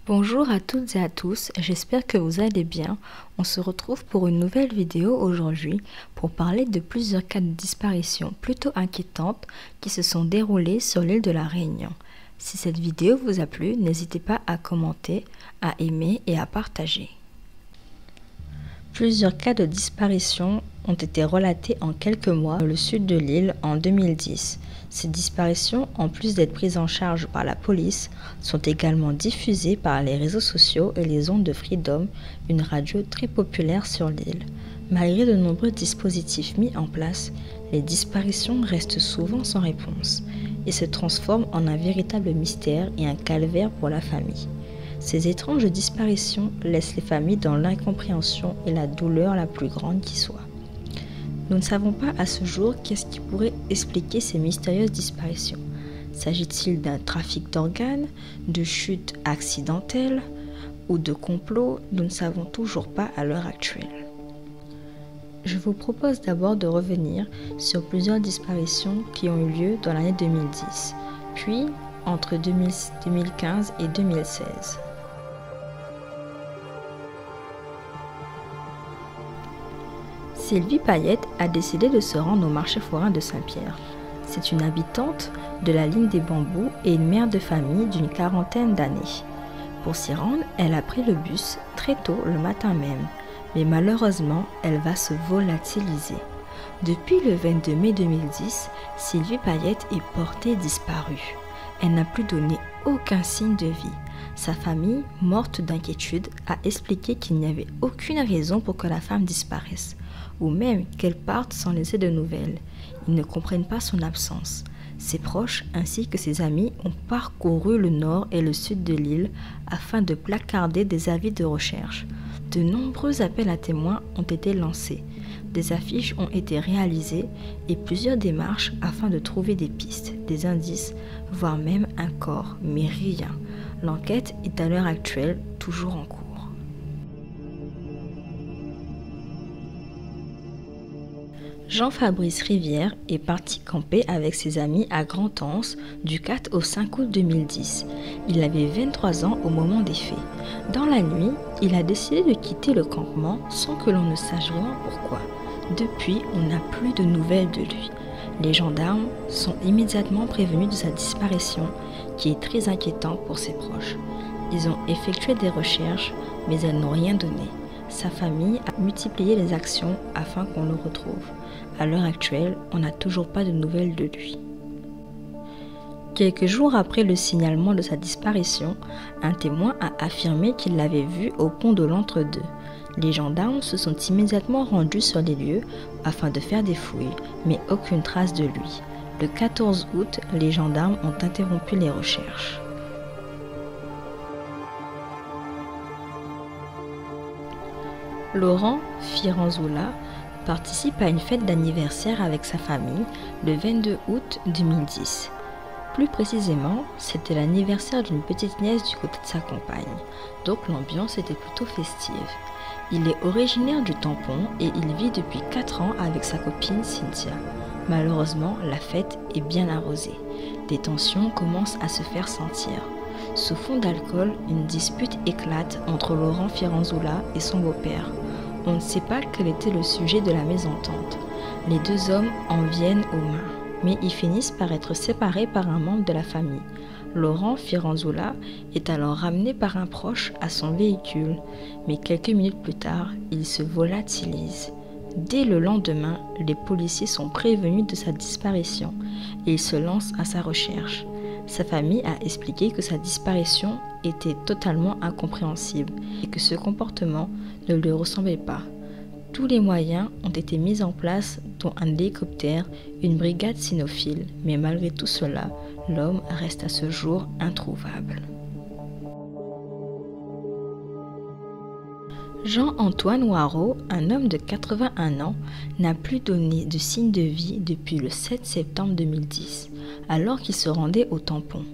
Bonjour à toutes et à tous, j'espère que vous allez bien. On se retrouve pour une nouvelle vidéo aujourd'hui pour parler de plusieurs cas de disparition plutôt inquiétantes qui se sont déroulés sur l'île de la Réunion. Si cette vidéo vous a plu, n'hésitez pas à commenter, à aimer et à partager. Plusieurs cas de disparition ont été relatés en quelques mois dans le sud de l'île en 2010. Ces disparitions, en plus d'être prises en charge par la police, sont également diffusées par les réseaux sociaux et les ondes de Freedom, une radio très populaire sur l'île. Malgré de nombreux dispositifs mis en place, les disparitions restent souvent sans réponse et se transforment en un véritable mystère et un calvaire pour la famille. Ces étranges disparitions laissent les familles dans l'incompréhension et la douleur la plus grande qui soit. Nous ne savons pas à ce jour qu'est-ce qui pourrait expliquer ces mystérieuses disparitions. S'agit-il d'un trafic d'organes, de chutes accidentelles ou de complots? Nous ne savons toujours pas à l'heure actuelle. Je vous propose d'abord de revenir sur plusieurs disparitions qui ont eu lieu dans l'année 2010, puis entre 2015 et 2016. Sylvie Payette a décidé de se rendre au marché forain de Saint-Pierre. C'est une habitante de la ligne des Bambous et une mère de famille d'une quarantaine d'années. Pour s'y rendre, elle a pris le bus très tôt le matin même, mais malheureusement, elle va se volatiliser. Depuis le 22 mai 2010, Sylvie Payette est portée disparue. Elle n'a plus donné aucun signe de vie. Sa famille, morte d'inquiétude, a expliqué qu'il n'y avait aucune raison pour que la femme disparaisse, ou même qu'elle parte sans laisser de nouvelles. Ils ne comprennent pas son absence. Ses proches ainsi que ses amis ont parcouru le nord et le sud de l'île afin de placarder des avis de recherche. De nombreux appels à témoins ont été lancés. Des affiches ont été réalisées et plusieurs démarches afin de trouver des pistes, des indices, voire même un corps, mais rien. L'enquête est à l'heure actuelle toujours en cours. Jean-Fabrice Rivière est parti camper avec ses amis à Grand-Anse du 4 au 5 août 2010. Il avait 23 ans au moment des faits. Dans la nuit, il a décidé de quitter le campement sans que l'on ne sache vraiment pourquoi. Depuis, on n'a plus de nouvelles de lui. Les gendarmes sont immédiatement prévenus de sa disparition, qui est très inquiétante pour ses proches. Ils ont effectué des recherches, mais elles n'ont rien donné. Sa famille a multiplié les actions afin qu'on le retrouve. À l'heure actuelle, on n'a toujours pas de nouvelles de lui. Quelques jours après le signalement de sa disparition, un témoin a affirmé qu'il l'avait vu au pont de l'Entre-deux. Les gendarmes se sont immédiatement rendus sur les lieux afin de faire des fouilles, mais aucune trace de lui. Le 14 août, les gendarmes ont interrompu les recherches. Laurent Firanzoula participe à une fête d'anniversaire avec sa famille le 22 août 2010. Plus précisément, c'était l'anniversaire d'une petite nièce du côté de sa compagne, donc l'ambiance était plutôt festive. Il est originaire du Tampon et il vit depuis 4 ans avec sa copine Cynthia. Malheureusement, la fête est bien arrosée. Des tensions commencent à se faire sentir. Sous fond d'alcool, une dispute éclate entre Laurent Firanzoula et son beau-père. On ne sait pas quel était le sujet de la mésentente. Les deux hommes en viennent aux mains, mais ils finissent par être séparés par un membre de la famille. Laurent Firanzoula est alors ramené par un proche à son véhicule, mais quelques minutes plus tard, il se volatilise. Dès le lendemain, les policiers sont prévenus de sa disparition et ils se lancent à sa recherche. Sa famille a expliqué que sa disparition était totalement incompréhensible et que ce comportement ne lui ressemblait pas. Tous les moyens ont été mis en place, dont un hélicoptère, une brigade cynophile, mais malgré tout cela, l'homme reste à ce jour introuvable. Jean-Antoine Ouareau, un homme de 81 ans, n'a plus donné de signe de vie depuis le 7 septembre 2010, alors qu'il se rendait au Tampon.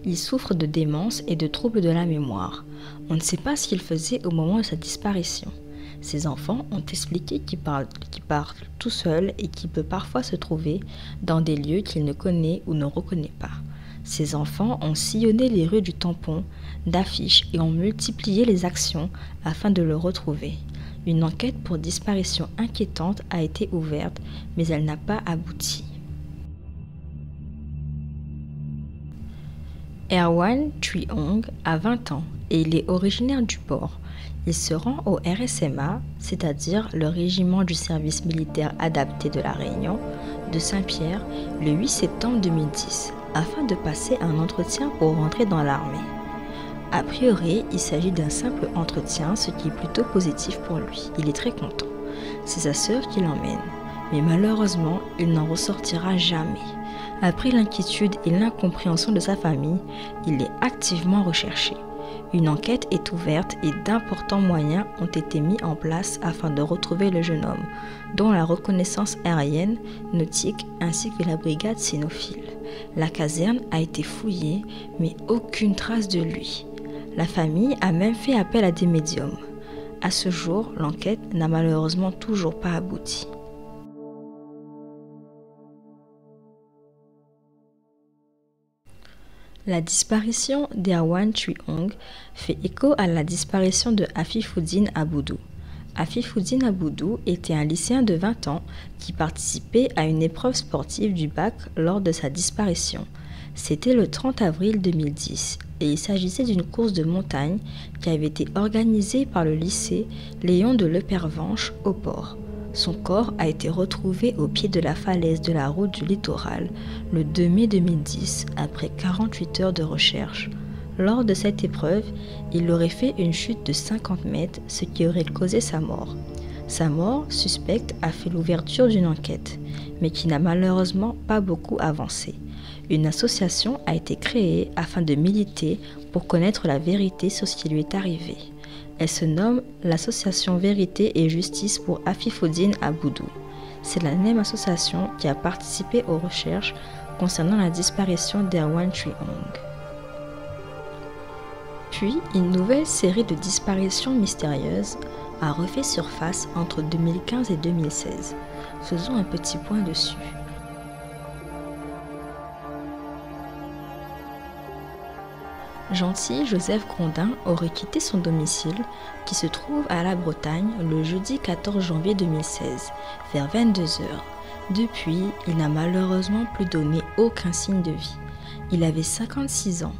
Il souffre de démence et de troubles de la mémoire. On ne sait pas ce qu'il faisait au moment de sa disparition. Ses enfants ont expliqué qu'il parle tout seul et qu'il peut parfois se trouver dans des lieux qu'il ne connaît ou ne reconnaît pas. Ses enfants ont sillonné les rues du tampon d'affiches et ont multiplié les actions afin de le retrouver. Une enquête pour disparition inquiétante a été ouverte, mais elle n'a pas abouti. Erwan Thuy-Ong a 20 ans et il est originaire du port. Il se rend au RSMA, c'est-à-dire le régiment du service militaire adapté de la Réunion, de Saint-Pierre, le 8 septembre 2010, afin de passer un entretien pour rentrer dans l'armée. A priori, il s'agit d'un simple entretien, ce qui est plutôt positif pour lui. Il est très content. C'est sa sœur qui l'emmène. Mais malheureusement, il n'en ressortira jamais. Après l'inquiétude et l'incompréhension de sa famille, il est activement recherché. Une enquête est ouverte et d'importants moyens ont été mis en place afin de retrouver le jeune homme, dont la reconnaissance aérienne, nautique ainsi que la brigade cynophile. La caserne a été fouillée, mais aucune trace de lui. La famille a même fait appel à des médiums. À ce jour, l'enquête n'a malheureusement toujours pas abouti. La disparition d'Erwan Thuy-Ong fait écho à la disparition de Afifoudine Aboudou. Afifoudine Aboudou était un lycéen de 20 ans qui participait à une épreuve sportive du bac lors de sa disparition. C'était le 30 avril 2010 et il s'agissait d'une course de montagne qui avait été organisée par le lycée Léon de Lepervenche au port. Son corps a été retrouvé au pied de la falaise de la route du littoral le 2 mai 2010 après 48 heures de recherche. Lors de cette épreuve, il aurait fait une chute de 50 mètres, ce qui aurait causé sa mort. Sa mort suspecte a fait l'ouverture d'une enquête, mais qui n'a malheureusement pas beaucoup avancé. Une association a été créée afin de militer pour connaître la vérité sur ce qui lui est arrivé. Elle se nomme l'Association Vérité et Justice pour Afifoudine Aboudou. C'est la même association qui a participé aux recherches concernant la disparition d'Erwan Thuy-Ong. Puis, une nouvelle série de disparitions mystérieuses a refait surface entre 2015 et 2016. Faisons un petit point dessus. Gentil Joseph Grondin aurait quitté son domicile, qui se trouve à la Bretagne, le jeudi 14 janvier 2016, vers 22 h. Depuis, il n'a malheureusement plus donné aucun signe de vie. Il avait 56 ans.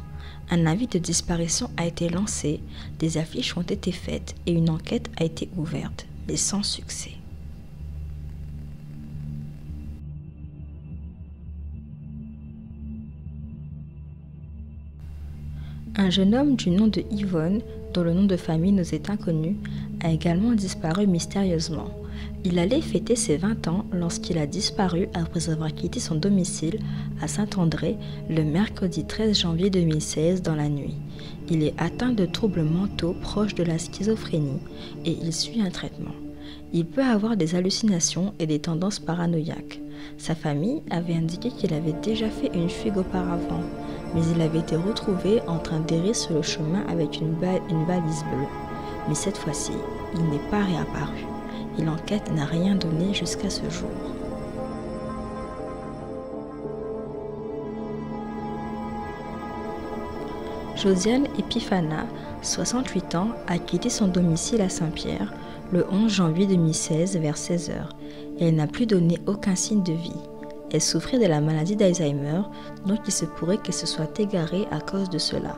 Un avis de disparition a été lancé, des affiches ont été faites et une enquête a été ouverte, mais sans succès. Un jeune homme du nom de Yvonne, dont le nom de famille nous est inconnu, a également disparu mystérieusement. Il allait fêter ses 20 ans lorsqu'il a disparu après avoir quitté son domicile à Saint-André le mercredi 13 janvier 2016 dans la nuit. Il est atteint de troubles mentaux proches de la schizophrénie et il suit un traitement. Il peut avoir des hallucinations et des tendances paranoïaques. Sa famille avait indiqué qu'il avait déjà fait une fugue auparavant, mais il avait été retrouvé en train d'errer sur le chemin avec une valise bleue. Mais cette fois-ci, il n'est pas réapparu et l'enquête n'a rien donné jusqu'à ce jour. Josiane Epifana, 68 ans, a quitté son domicile à Saint-Pierre le 11 janvier 2016 vers 16 h et elle n'a plus donné aucun signe de vie. Elle souffrait de la maladie d'Alzheimer, donc il se pourrait qu'elle se soit égarée à cause de cela.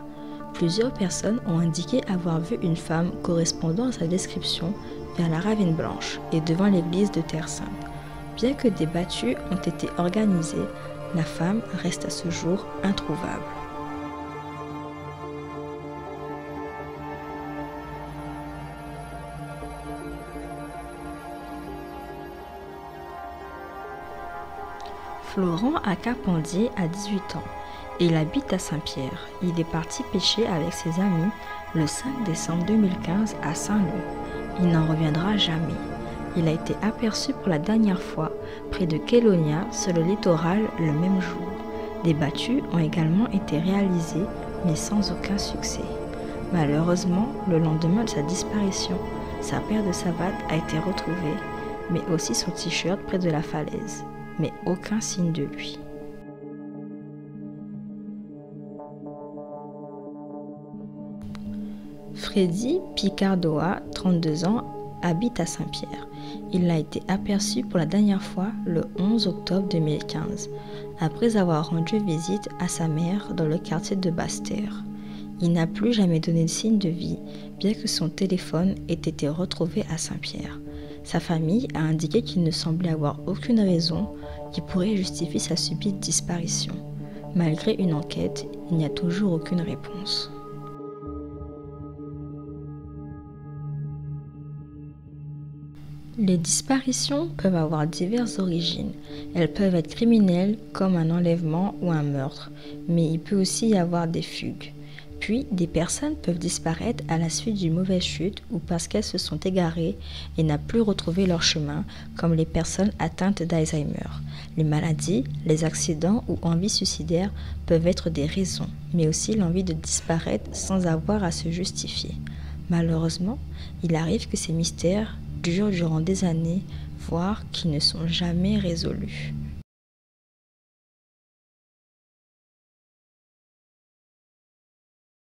Plusieurs personnes ont indiqué avoir vu une femme correspondant à sa description vers la Ravine Blanche et devant l'église de Terre Sainte. Bien que des battues ont été organisées, la femme reste à ce jour introuvable. Florent Akapandier a 18 ans et il habite à Saint-Pierre. Il est parti pêcher avec ses amis le 5 décembre 2015 à Saint-Leu. Il n'en reviendra jamais. Il a été aperçu pour la dernière fois près de Kélonia sur le littoral le même jour. Des battues ont également été réalisées mais sans aucun succès. Malheureusement, le lendemain de sa disparition, sa paire de savates a été retrouvée, mais aussi son t-shirt près de la falaise. Mais aucun signe de lui. Freddy Picardoa, 32 ans, habite à Saint-Pierre. Il a été aperçu pour la dernière fois le 11 octobre 2015, après avoir rendu visite à sa mère dans le quartier de Basse-Terre. Il n'a plus jamais donné de signe de vie, bien que son téléphone ait été retrouvé à Saint-Pierre. Sa famille a indiqué qu'il ne semblait avoir aucune raison qui pourrait justifier sa subite disparition. Malgré une enquête, il n'y a toujours aucune réponse. Les disparitions peuvent avoir diverses origines. Elles peuvent être criminelles, comme un enlèvement ou un meurtre, mais il peut aussi y avoir des fugues. Puis, des personnes peuvent disparaître à la suite d'une mauvaise chute ou parce qu'elles se sont égarées et n'ont plus retrouvé leur chemin, comme les personnes atteintes d'Alzheimer. Les maladies, les accidents ou envies suicidaires peuvent être des raisons, mais aussi l'envie de disparaître sans avoir à se justifier. Malheureusement, il arrive que ces mystères durent durant des années, voire qui ne sont jamais résolus.